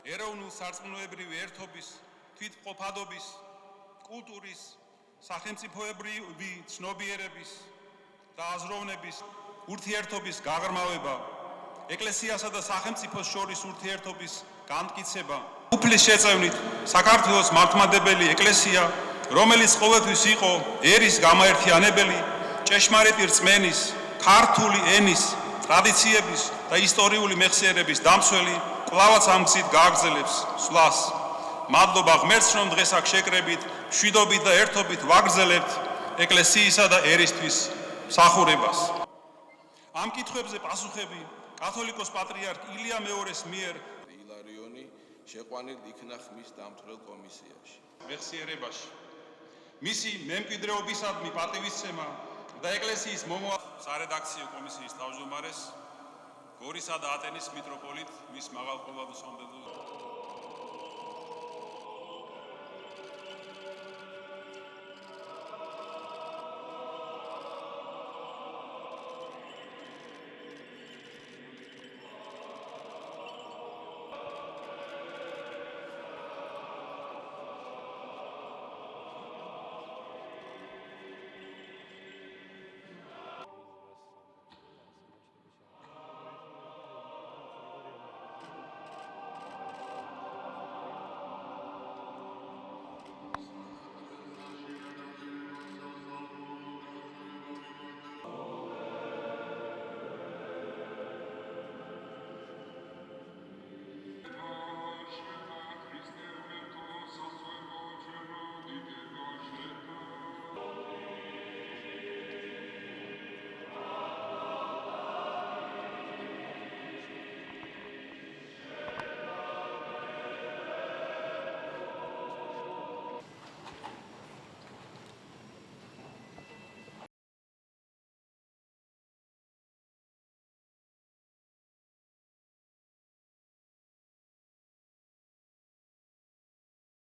ეროვნულ სარწმუნოებრივი ერთობის, თვითმყოფადობის, კულტურის, სახელმწიფოებრივი ცნობიერების და აზროვნების ურთიერთობის გაღრმავება, ეკლესიასა და სახელმწიფოს შორის ურთიერთობის განმტკიცება, უფლის შეწევნით საქართველოს მართლმადებელი ეკლესია, რომელიც ყოველთვის იყო ერის გამაერთიანებელი, ჭეშმარიტი რწმენის, ქართული ენის, ტრადიციების და ისტორიული მეხსიერების დამცველი, კვლავაც ამ გზით გააგრძელებს სვლას. მადლობა ღმერთს, რომ დღეს აქ შეკრებით, მშვიდობით და ერთობით ვაგრძელებთ ეკლესიისა და ერისთვის მსახურებას. ამ კითხვებზე პასუხები კათოლიკოს პატრიარქ ილია მეორის მიერ ილარიონი შეყვანილ იქნა ხმის დამცველ კომისიაში. მეხსიერებაში მისი მემკვიდრეობისადმი პატივისცემა და ეკლესიის სარედაქციო კომისიის თავმჯდომარეს გორისა და ატენის მიტროპოლიტ მის მაღალყურადღმრთელ